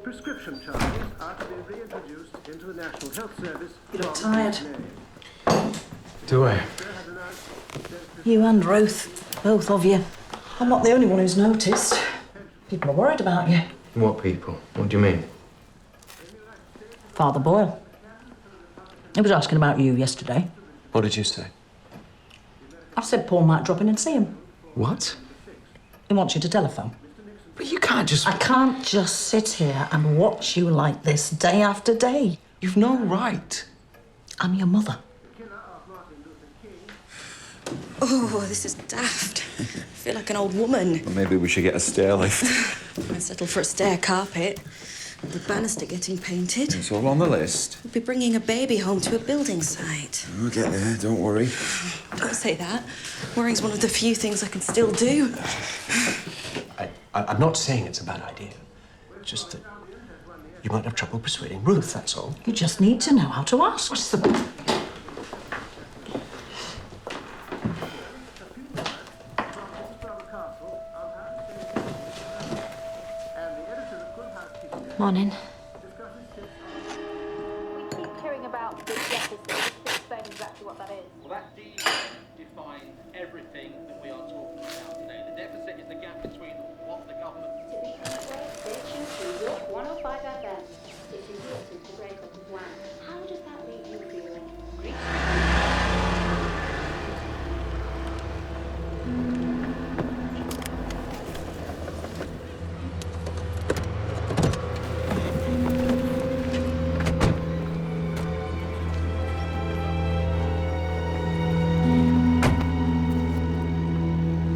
Prescription charges are to be reintroduced into the National Health Service. You look tired. Do I? You and Ruth, both of you. I'm not the only one who's noticed. People are worried about you. What people? What do you mean? Father Boyle. He was asking about you yesterday. What did you say? I said Paul might drop in and see him. What? He wants you to telephone. But you can't just... I can't just sit here and watch you like this day after day. You've no right. I'm your mother. Oh, this is daft. I feel like an old woman. Well, maybe we should get a stair lift. I'd settle for a stair carpet. The banister getting painted. It's all on the list. We'll be bringing a baby home to a building site. We'll get there, don't worry. Don't say that. Worrying's one of the few things I can still do. I'm not saying it's a bad idea. It's just that you might have trouble persuading Ruth, that's all. You just need to know how to ask. What's the... Morning. We keep hearing about this deficit. Just explain exactly what that is. Well, that D defines everything that we are talking about today. The deficit is the gap between what the government... Station to York 105 FM. It is listened to break up of WAN. How does that leave you feeling?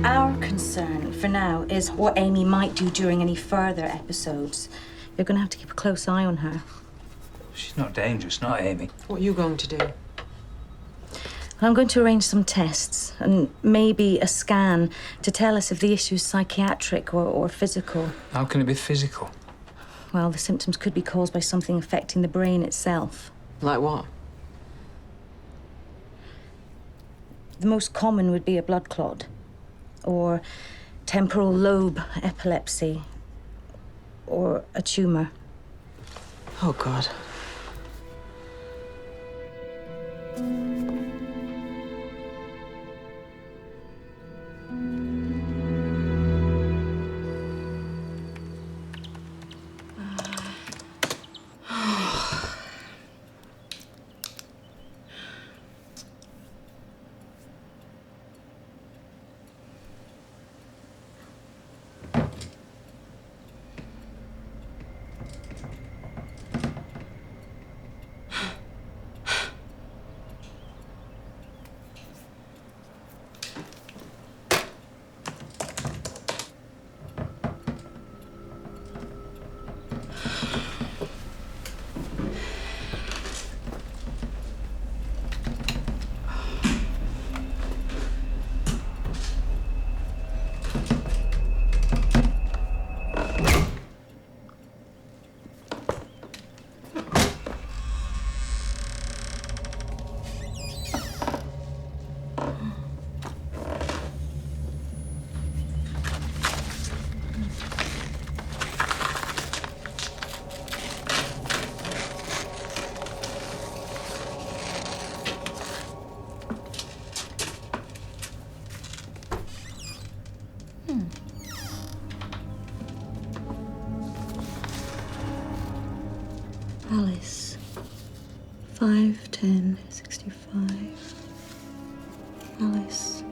Our concern for now is what Amy might do during any further episodes. You're going to have to keep a close eye on her. She's not dangerous, not Amy. What are you going to do? I'm going to arrange some tests and maybe a scan to tell us if the issue's psychiatric or physical. How can it be physical? Well, the symptoms could be caused by something affecting the brain itself. Like what? The most common would be a blood clot, or temporal lobe epilepsy, or a tumour. Oh, God. Alice, 5/10/65. Alice,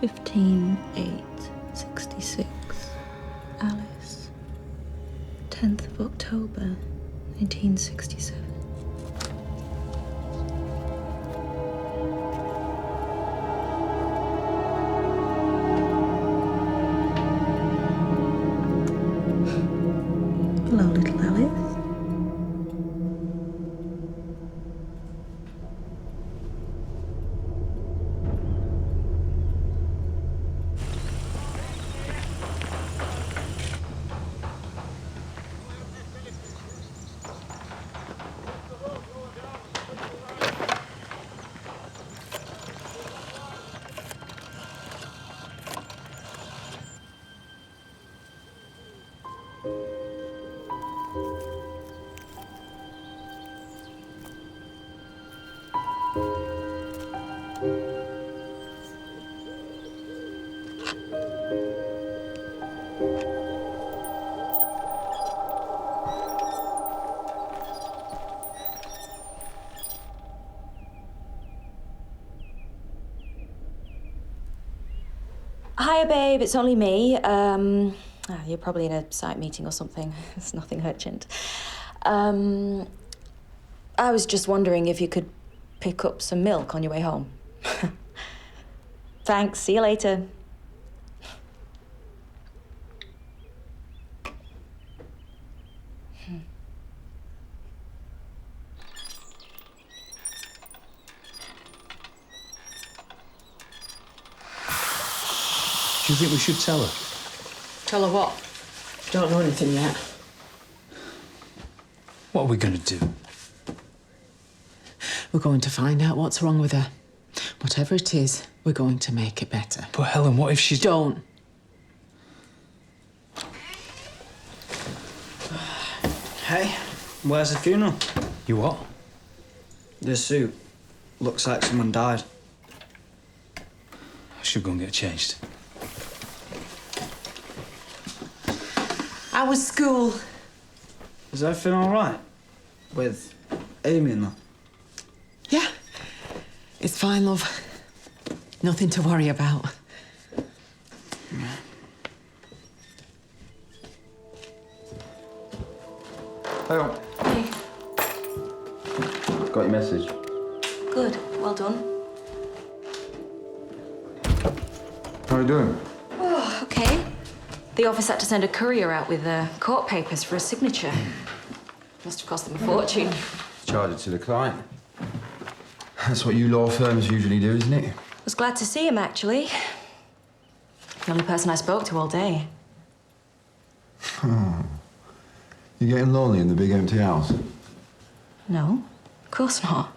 15/8/66. Alice, 10th of October, 1967. Hello, little Alice. Hiya, babe. It's only me. You're probably in a site meeting or something. It's nothing urgent. I was just wondering if you could pick up some milk on your way home. Thanks. See you later. Do you think we should tell her? Tell her what? Don't know anything yet. What are we going to do? We're going to find out what's wrong with her. Whatever it is, we're going to make it better. But Helen, what if she's... Don't. Hey, where's the funeral? You what? The suit. Looks like someone died. I should go and get changed. How was school? Is everything all right? With Amy and that? Yeah. It's fine, love. Nothing to worry about. Hang on. Hey. Got your message. Good. Well done. How are you doing? Oh, okay. The office had to send a courier out with court papers for a signature. Must have cost them a fortune. Charge it to the client. That's what you law firms usually do, isn't it? Was glad to see him, actually. The only person I spoke to all day. Oh. You getting lonely in the big empty house? No, of course not.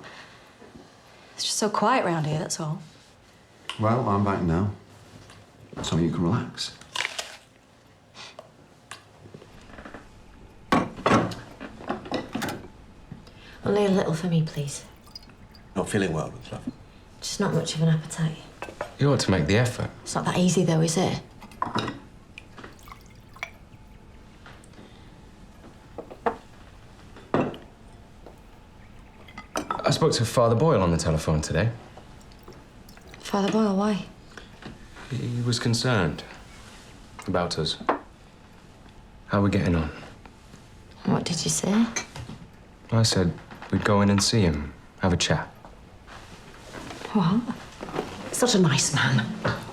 It's just so quiet round here, that's all. Well, I'm back now. So you can relax. Only a little for me, please. Not feeling well, love. Just not much of an appetite. You ought to make the effort. It's not that easy, though, is it? I spoke to Father Boyle on the telephone today. Father Boyle, why? He was concerned about us. How we're getting on. What did you say? I said we'd go in and see him, have a chat. What? Such a nice man.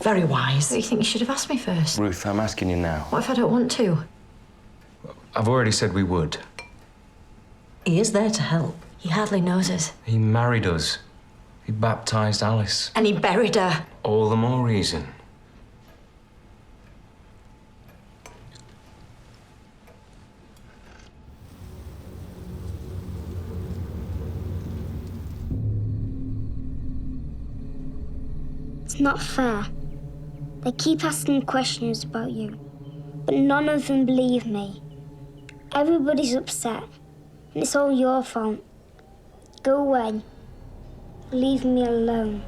Very wise. But you think you should have asked me first? Ruth, I'm asking you now. What if I don't want to? I've already said we would. He is there to help. He hardly knows us. He married us. He baptised Alice. And he buried her. All the more reason. It's not fair. They keep asking questions about you, but none of them believe me. Everybody's upset, and it's all your fault. Go away. Leave me alone.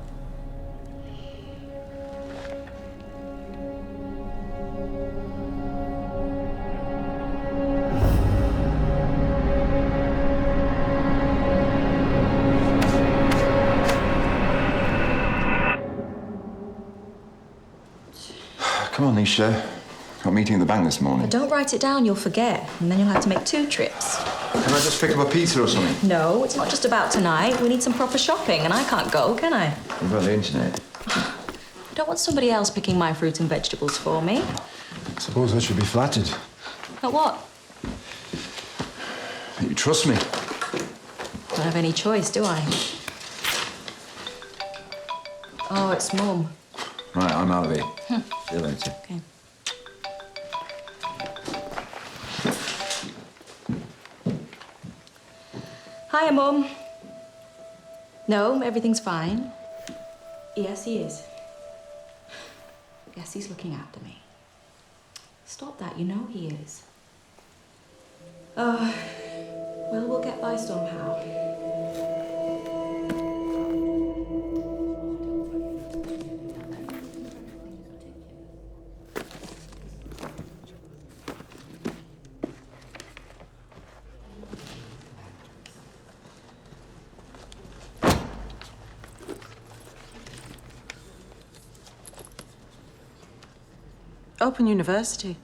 Come on, Nisha. Got a meeting at the bank this morning. Don't write it down, you'll forget. And then you'll have to make 2 trips. Can I just pick up a pizza or something? No, it's not just about tonight. We need some proper shopping, and I can't go, can I? What about the internet? I don't want somebody else picking my fruit and vegetables for me. I suppose I should be flattered. But what? That you trust me. Don't have any choice, do I? Oh, it's Mum. Right, I'm out of here. See you later. Okay. Hiya, Mum. No, everything's fine. Yes, he is. Yes, he's looking after me. Stop that, you know he is. Oh, well, we'll get by somehow. Open university.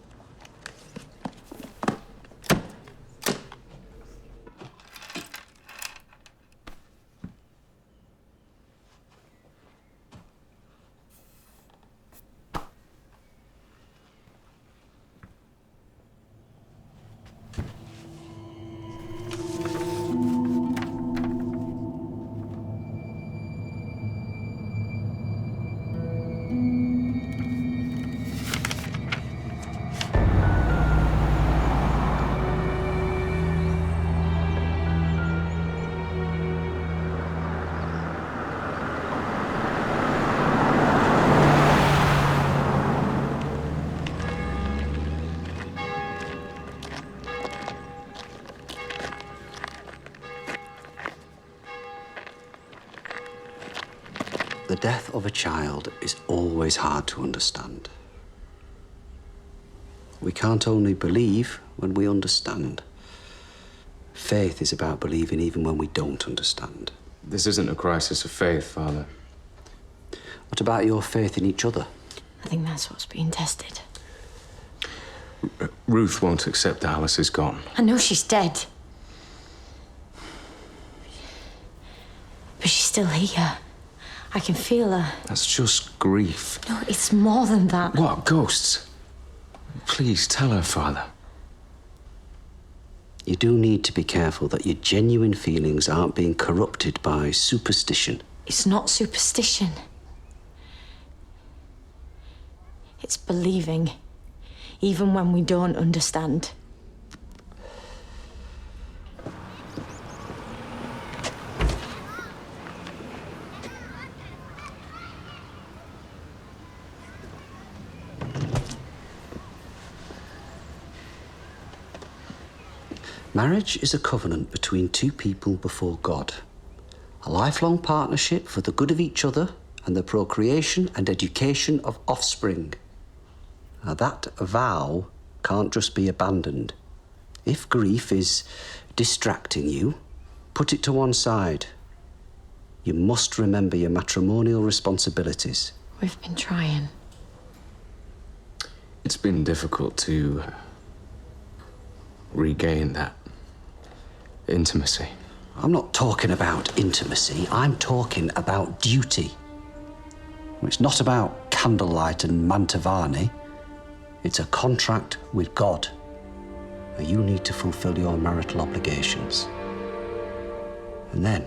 The death of a child is always hard to understand. We can't only believe when we understand. Faith is about believing even when we don't understand. This isn't a crisis of faith, Father. What about your faith in each other? I think that's what's being tested. Ruth won't accept that Alice is gone. I know she's dead. But she's still here. I can feel her. That's just grief. No, it's more than that. What, ghosts? Please tell her, Father. You do need to be careful that your genuine feelings aren't being corrupted by superstition. It's not superstition. It's believing, even when we don't understand. Marriage is a covenant between two people before God. A lifelong partnership for the good of each other and the procreation and education of offspring. Now, that vow can't just be abandoned. If grief is distracting you, put it to one side. You must remember your matrimonial responsibilities. We've been trying. It's been difficult to regain that intimacy. I'm not talking about intimacy, I'm talking about duty. It's not about candlelight and Mantovani. It's a contract with God. And you need to fulfill your marital obligations. And then,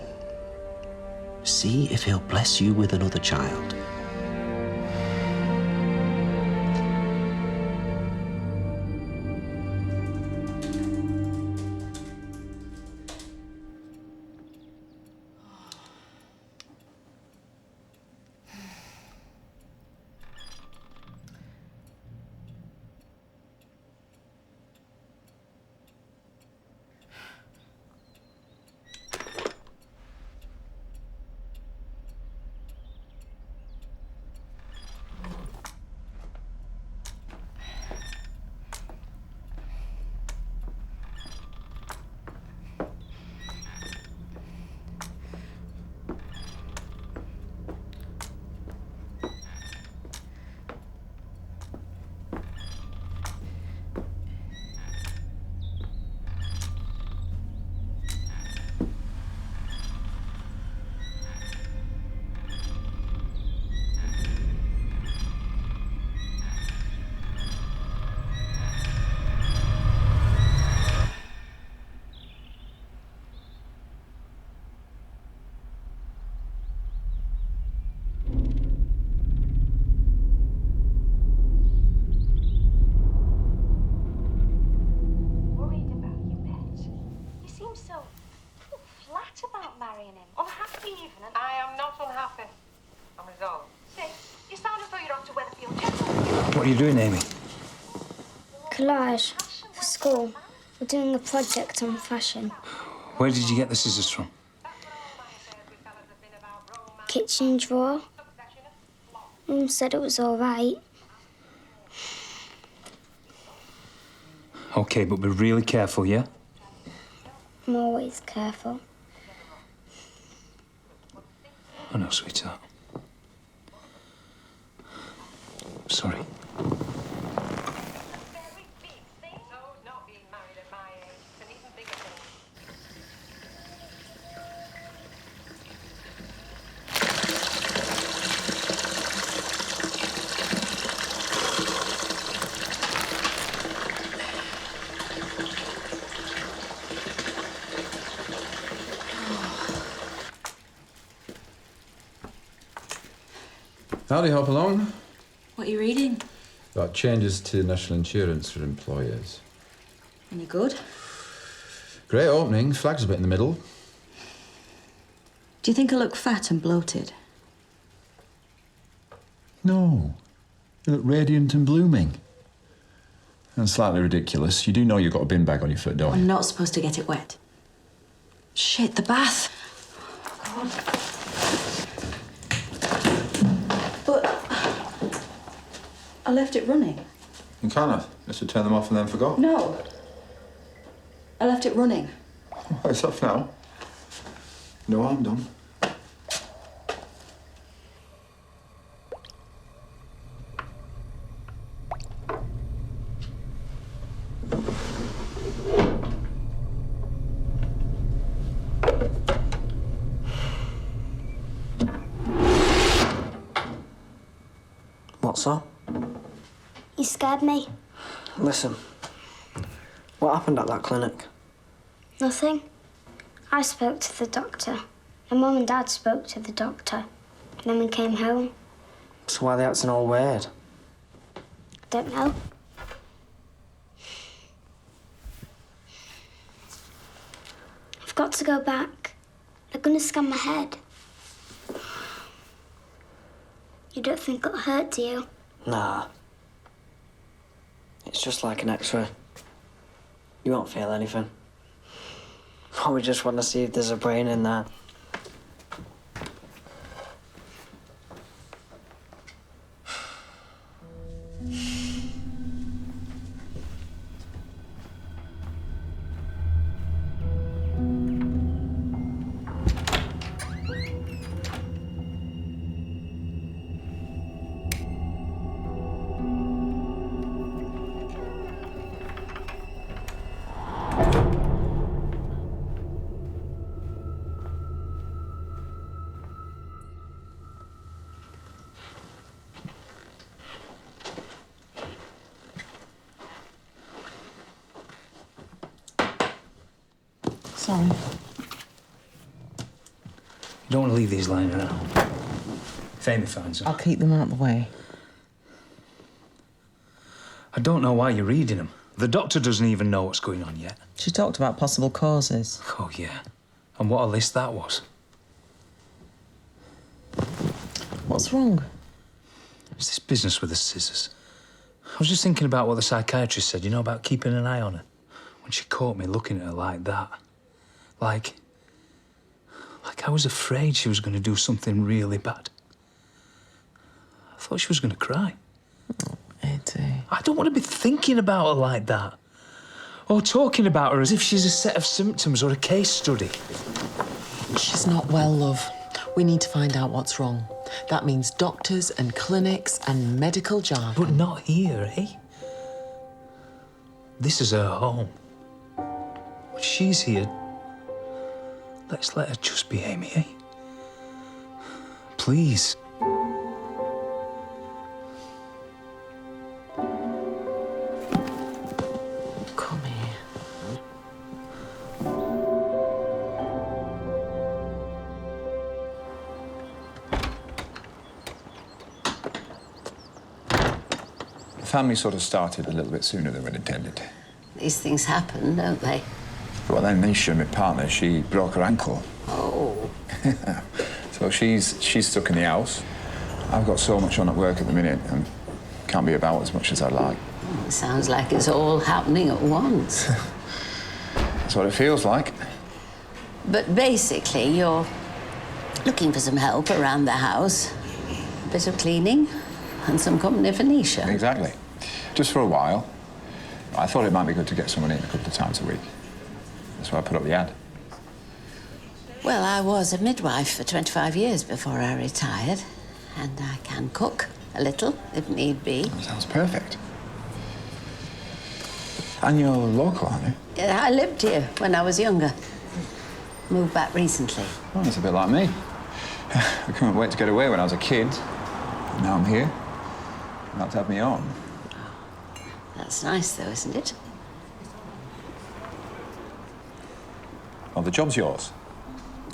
see if he'll bless you with another child. What are you doing, Amy? Collage for school. We're doing a project on fashion. Where did you get the scissors from? Kitchen drawer. Mum said it was all right. Okay, but be really careful, yeah? I'm always careful. I know, sweetheart. Sorry. Howdy, hop along. What are you reading? About changes to national insurance for employers. Any good? Great opening, flags a bit in the middle. Do you think I look fat and bloated? No. You look radiant and blooming. And slightly ridiculous. You do know you've got a bin bag on your foot, don't you? I'm not supposed to get it wet. Shit, the bath. God. But I left it running. You can't have. Just to turn them off and then forgot. No. I left it running. Oh, it's off now. No harm done. What's up? You scared me. Listen, what happened at that clinic? Nothing. I spoke to the doctor. My mum and dad spoke to the doctor. And then we came home. So why are they acting all weird? Don't know. I've got to go back. They're gonna scan my head. You don't think it'll hurt, do you? Nah. It's just like an X-ray. You won't feel anything. We just want to see if there's a brain in there. Sorry. You don't want to leave these lying around. If Amy finds them. I'll keep them out of the way. I don't know why you're reading them. The doctor doesn't even know what's going on yet. She talked about possible causes. Oh, yeah. And what a list that was. What's wrong? It's this business with the scissors. I was just thinking about what the psychiatrist said, you know, about keeping an eye on her. When she caught me looking at her like that. Like I was afraid she was going to do something really bad. I thought she was going to cry. Oh, Eddie. I don't want to be thinking about her like that. Or talking about her as if she's a set of symptoms or a case study. She's not well, love. We need to find out what's wrong. That means doctors and clinics and medical jargon. But not here, eh? This is her home. When she's here, let's let her just be Amy, eh? Please. Come here. The family sort of started a little bit sooner than we'd intended. These things happen, don't they? Well, then Nisha, my partner, she broke her ankle. Oh. So she's stuck in the house. I've got so much on at work at the minute and can't be about as much as I'd like. Sounds like it's all happening at once. That's what it feels like. But basically, you're looking for some help around the house. A bit of cleaning and some company for Nisha. Exactly. Just for a while. I thought it might be good to get someone in a couple of times a week. That's why I put up the ad. Well, I was a midwife for 25 years before I retired. And I can cook a little, if need be. That sounds perfect. And you're local, aren't you? Yeah, I lived here when I was younger. Moved back recently. Oh, that's a bit like me. I couldn't wait to get away when I was a kid. Now I'm here. You'd like to have me on. That's nice, though, isn't it? Well, the job's yours,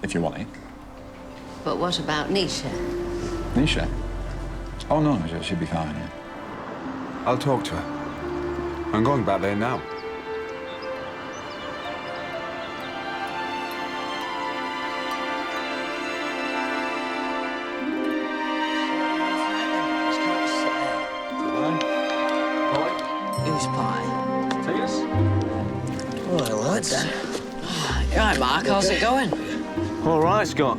if you want it. But what about Nisha? Nisha? Oh, no, she'll be fine, yeah. I'll talk to her. I'm going back there now. Who's pie? Tears? All right, lads. You right, Mark? How's it going? All right, Scott.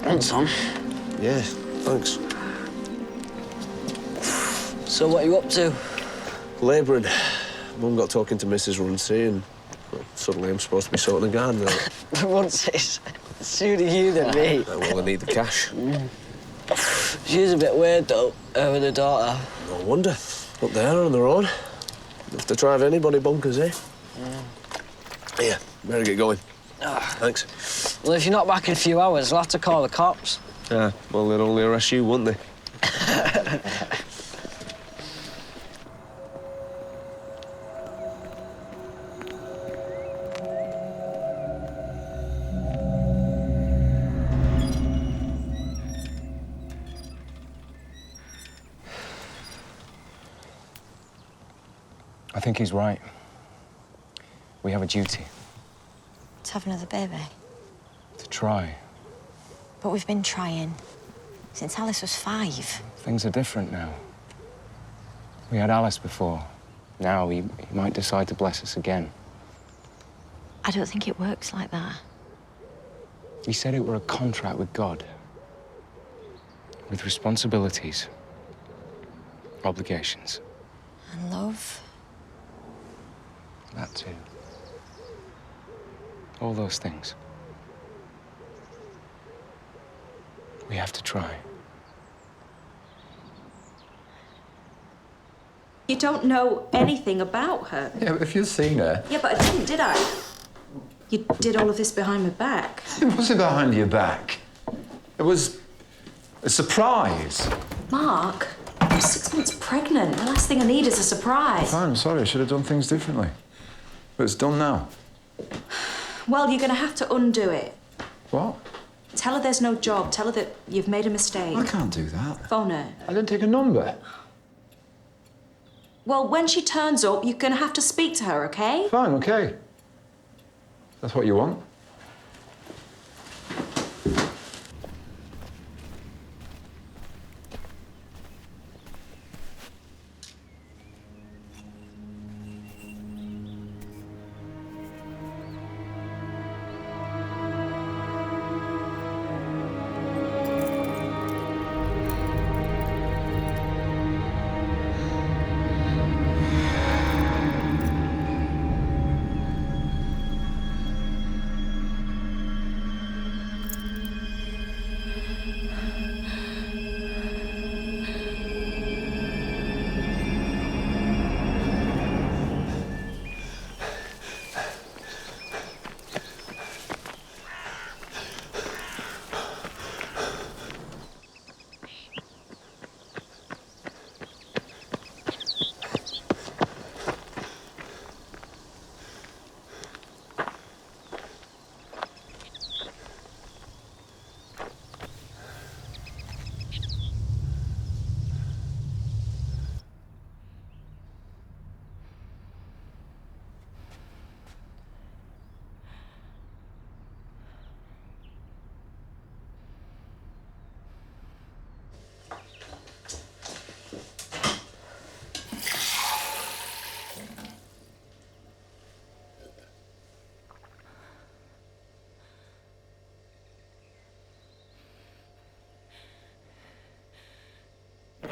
And Tom. Yeah, thanks. So what are you up to? Labouring. Mum got talking to Mrs. Runcie and well, suddenly I'm supposed to be sorting the garden out. Runcie's sooner you than me. Well, I need the cash. She's a bit weird, though, her and her daughter. No wonder. Up there on the road. Have to drive anybody bonkers, eh? Here, better get going. Thanks. Well, if you're not back in a few hours, we'll have to call the cops. Yeah, well, they'd only arrest you, wouldn't they? I think he's right. We have a duty. To have another baby. To try. But we've been trying since Alice was 5. Things are different now. We had Alice before. Now he might decide to bless us again. I don't think it works like that. He said it were a contract with God. With responsibilities. Obligations. And love. That too. All those things. We have to try. You don't know anything about her. Yeah, but if you'd seen her... Yeah, but I didn't, did I? You did all of this behind my back. It wasn't behind your back. It was a surprise. Mark, I'm 6 months pregnant. The last thing I need is a surprise. Fine, I'm sorry. I should have done things differently. But it's done now. Well, you're going to have to undo it. What? Tell her there's no job. Tell her that you've made a mistake. I can't do that. Phone her. I didn't take a number. Well, when she turns up, you're going to have to speak to her, OK? Fine, OK. That's what you want.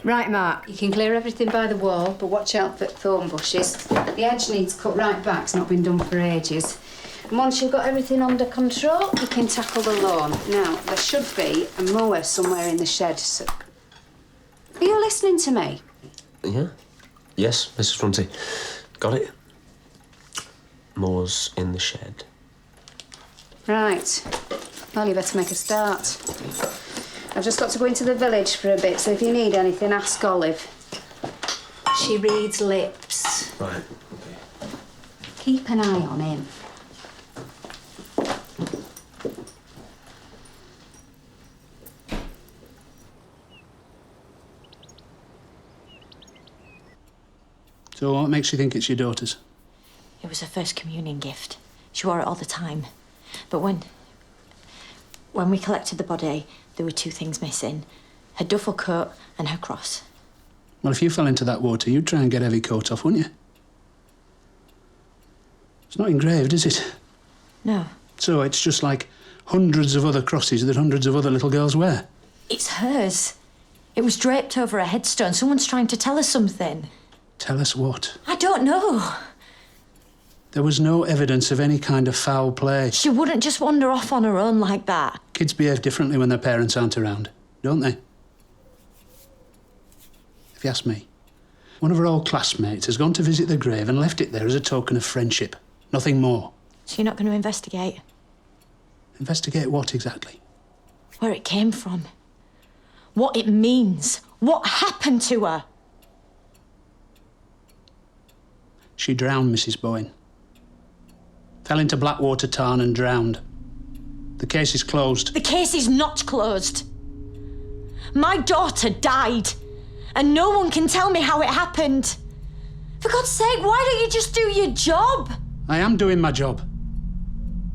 Right, Mark, you can clear everything by the wall, but watch out for thorn bushes. The edge needs cut right back, it's not been done for ages. And once you've got everything under control, you can tackle the lawn. Now, there should be a mower somewhere in the shed. So... Are you listening to me? Yeah? Yes, Mrs. Runcie. Got it. More's in the shed. Right. Well, you better make a start. I've just got to go into the village for a bit, so if you need anything, ask Olive. She reads lips. Right, OK. Keep an eye on him. So what makes you think it's your daughter's? It was her first communion gift. She wore it all the time. But when we collected the body, there were 2 things missing. Her duffel coat and her cross. Well, if you fell into that water, you'd try and get heavy coat off, wouldn't you? It's not engraved, is it? No. So it's just like hundreds of other crosses that hundreds of other little girls wear. It's hers. It was draped over a headstone. Someone's trying to tell us something. Tell us what? I don't know. There was no evidence of any kind of foul play. She wouldn't just wander off on her own like that. Kids behave differently when their parents aren't around, don't they? If you ask me, one of her old classmates has gone to visit the grave and left it there as a token of friendship. Nothing more. So you're not going to investigate? Investigate what exactly? Where it came from. What it means. What happened to her? She drowned, Mrs. Bowen. Fell into Blackwater Tarn and drowned. The case is closed. The case is not closed. My daughter died, and no one can tell me how it happened. For God's sake, why don't you just do your job? I am doing my job.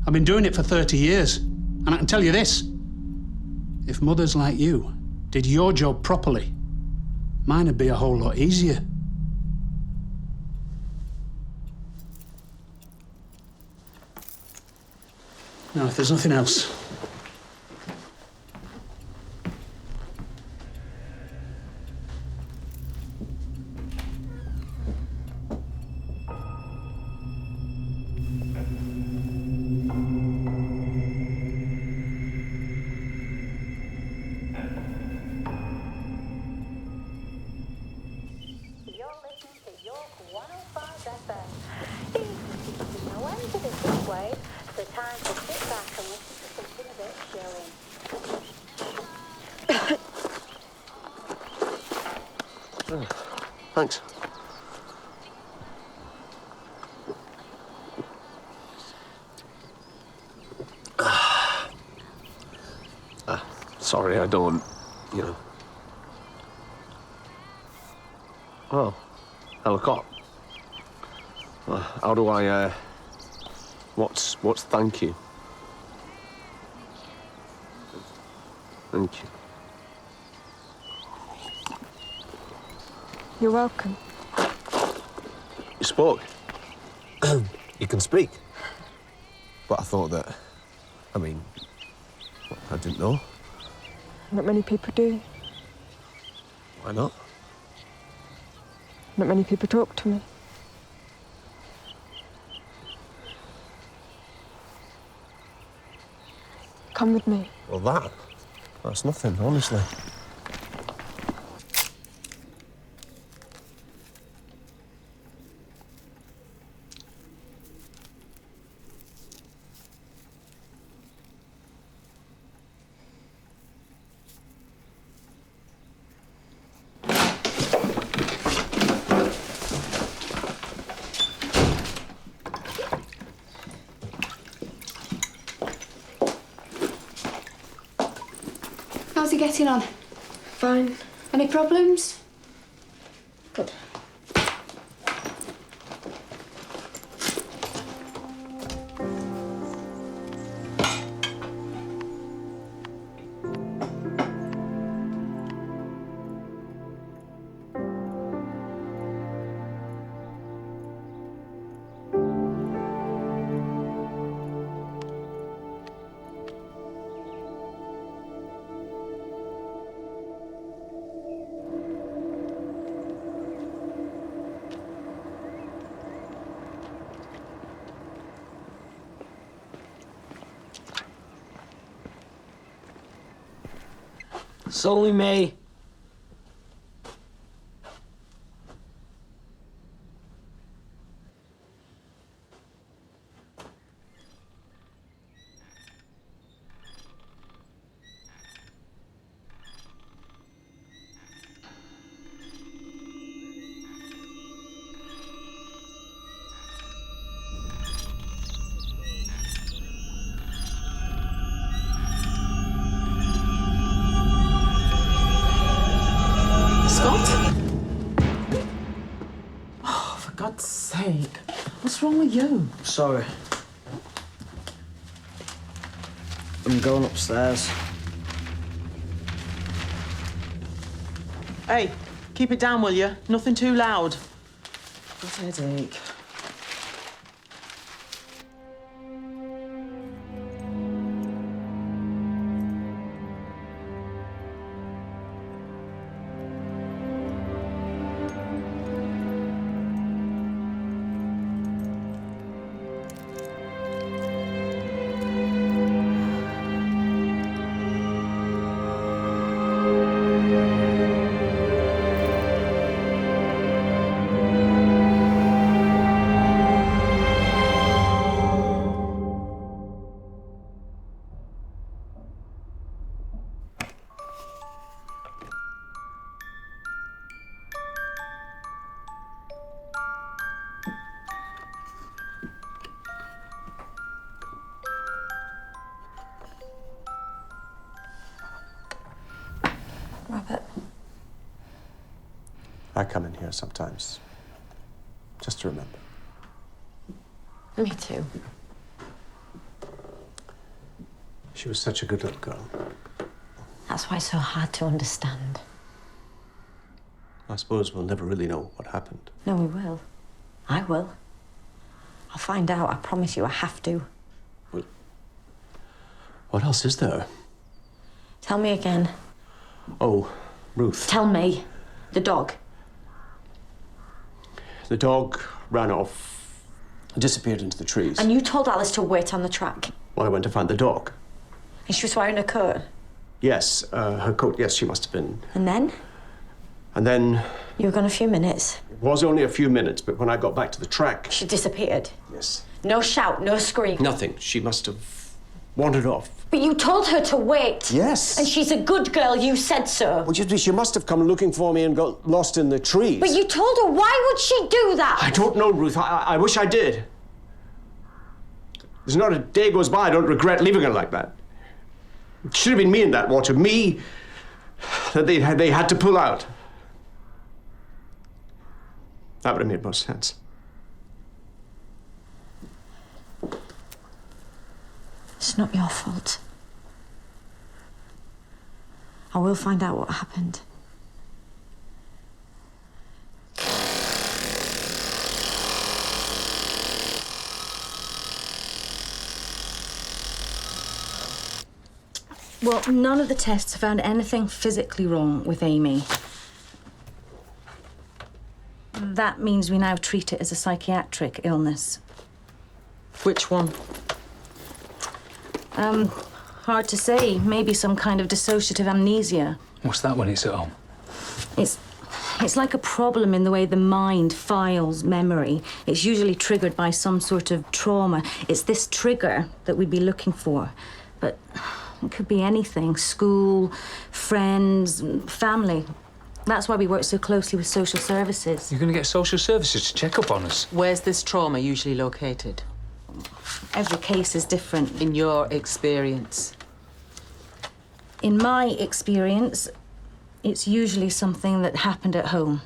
I've been doing it for 30 years. And I can tell you this. If mothers like you did your job properly, mine would be a whole lot easier. Now, if there's nothing else, thanks. Sorry, I don't, you know. Oh, Ellicott. How do I, what's thank you? Thank you. You're welcome. You spoke. You can speak. But I thought that, I mean, I didn't know. Not many people do. Why not? Not many people talk to me. Come with me. Well, that's nothing, honestly. How's he getting on? Fine. Any problems? Good. It's only me. wrong with you? Sorry. I'm going upstairs. Hey, keep it down, will you? Nothing too loud. Got a headache. Robert. I come in here sometimes, just to remember. Me too. She was such a good little girl. That's why it's so hard to understand. I suppose we'll never really know what happened. No, we will. I will. I'll find out. I promise you, I have to. What else is there? Tell me again. Oh, Ruth. Tell me. The dog. The dog ran off, disappeared into the trees. And you told Alice to wait on the track. Well, I went to find the dog. And she was wearing a coat. Yes, her coat, yes, she must have been. And then? And then... You were gone a few minutes. It was only a few minutes, but when I got back to the track... She disappeared. Yes. No shout, no scream. Nothing. She must have wandered off. But you told her to wait. Yes. And she's a good girl, you said so. Well, she must have come looking for me and got lost in the trees. But you told her, why would she do that? I don't know, Ruth. I wish I did. There's not a day goes by I don't regret leaving her like that. It should have been me in that water. Me that they had to pull out. That would have made most sense. It's not your fault. I will find out what happened. Well, none of the tests found anything physically wrong with Amy. That means we now treat it as a psychiatric illness. Which one? Hard to say. Maybe some kind of dissociative amnesia. What's that when it's at home? It's like a problem in the way the mind files memory. It's usually triggered by some sort of trauma. It's this trigger that we'd be looking for. But it could be anything. School, friends, family. That's why we work so closely with social services. You're going to get social services to check up on us. Where's this trauma usually located? Every case is different. In your experience? In my experience, it's usually something that happened at home.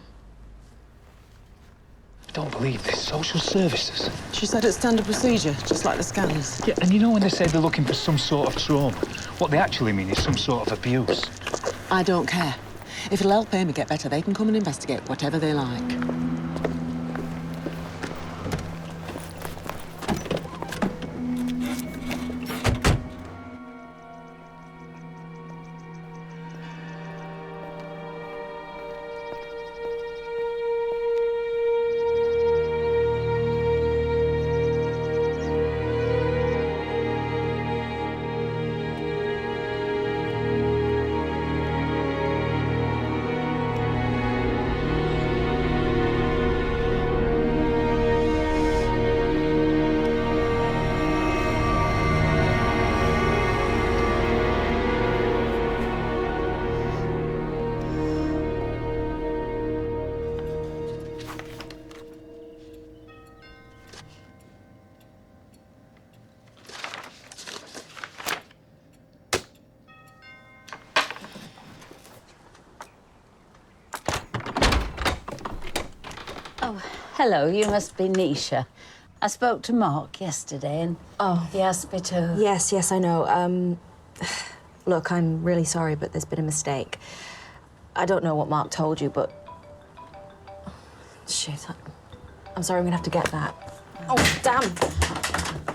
I don't believe this. Social services. She said it's standard procedure, just like the scans. Yeah, and you know when they say they're looking for some sort of trauma, what they actually mean is some sort of abuse. I don't care. If it'll help Amy get better, they can come and investigate whatever they like. Hello, you must be Nisha. I spoke to Mark yesterday and he asked me to... Yes, I know. Look, I'm really sorry, but there's been a mistake. I don't know what Mark told you, but... Shit, I'm sorry, I'm gonna have to get that. Oh, damn!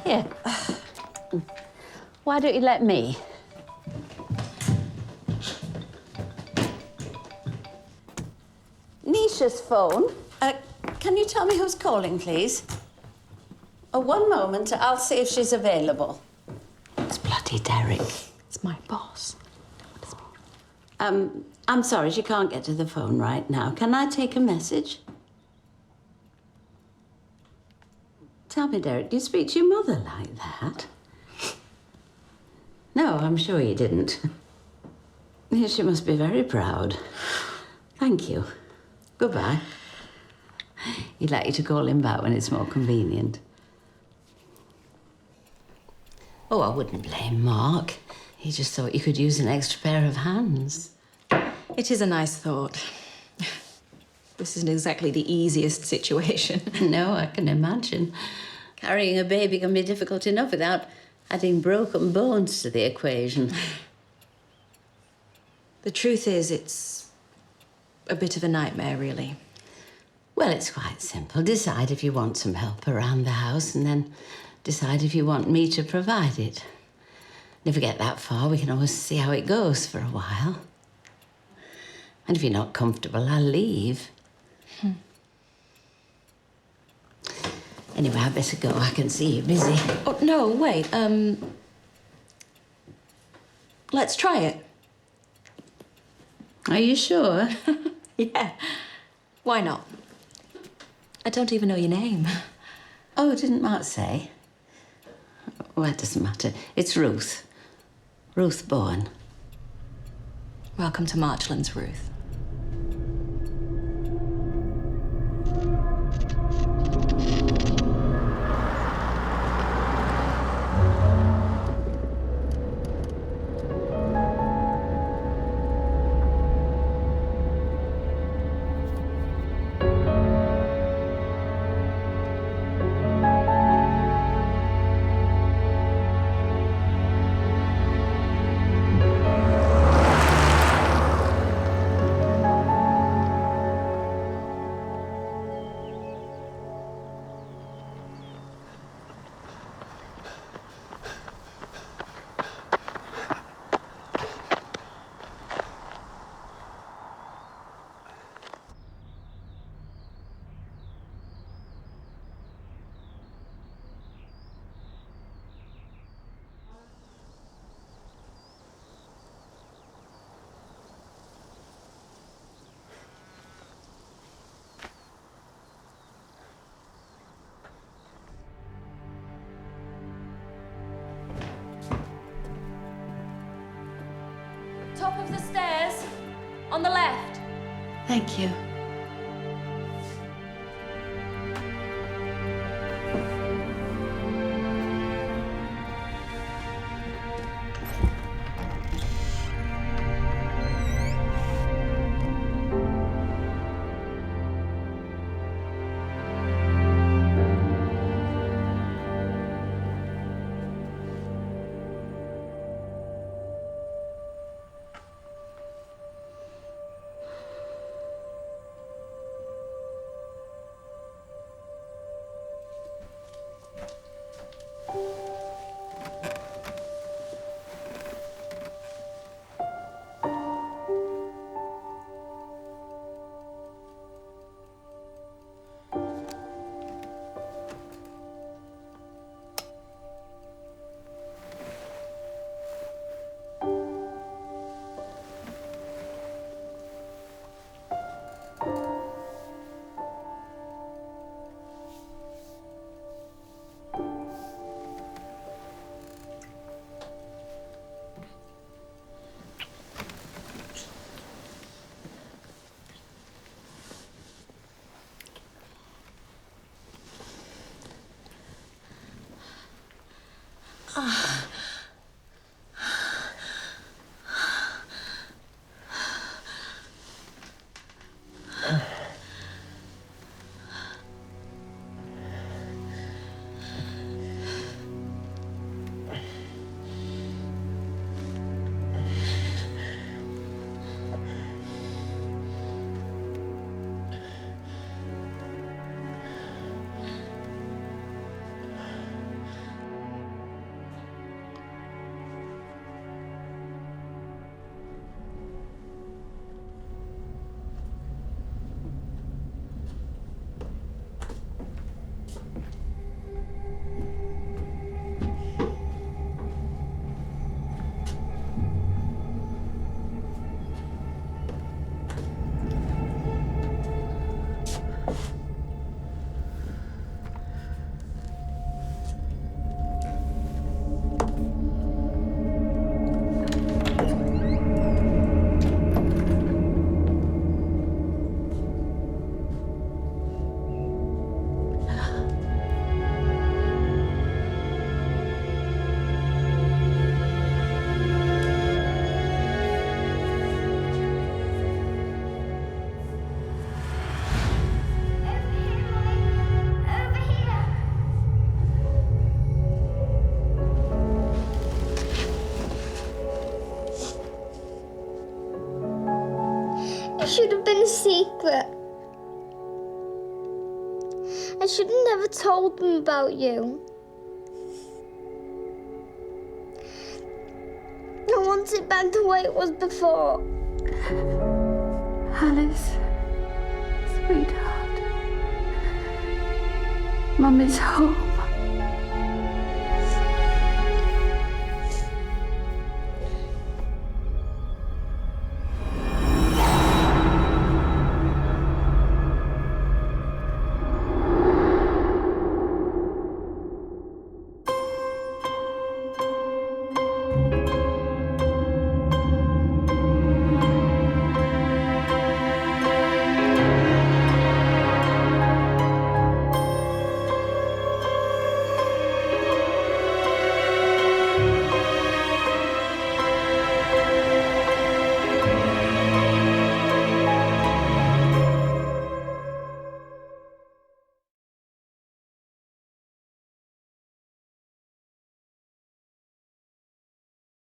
Here. Why don't you let me? Nisha's phone. Can you tell me who's calling, please? Oh, one moment. I'll see if she's available. It's bloody Derek. It's my boss. I'm sorry, she can't get to the phone right now. Can I take a message? Tell me, Derek, do you speak to your mother like that? No, I'm sure you didn't. She must be very proud. Thank you. Goodbye. He'd like you to call him back when it's more convenient. Oh, I wouldn't blame Mark. He just thought you could use an extra pair of hands. It is a nice thought. This isn't exactly the easiest situation. No, I can imagine. Carrying a baby can be difficult enough without adding broken bones to the equation. The truth is, it's a bit of a nightmare, really. Well, it's quite simple. Decide if you want some help around the house and then decide if you want me to provide it. And if we get that far, we can always see how it goes for a while. And if you're not comfortable, I'll leave. Anyway, I better go. I can see you're busy. Oh, no, wait. Let's try it. Are you sure? Yeah. Why not? I don't even know your name. Oh, didn't Mark say? Well, it doesn't matter. It's Ruth. Ruth Bourne. Welcome to Marchlands, Ruth. Top of the stairs, on the left. Thank you. should have been a secret. I should have never told them about you. I want it back the way it was before. Alice, sweetheart. Mummy's home.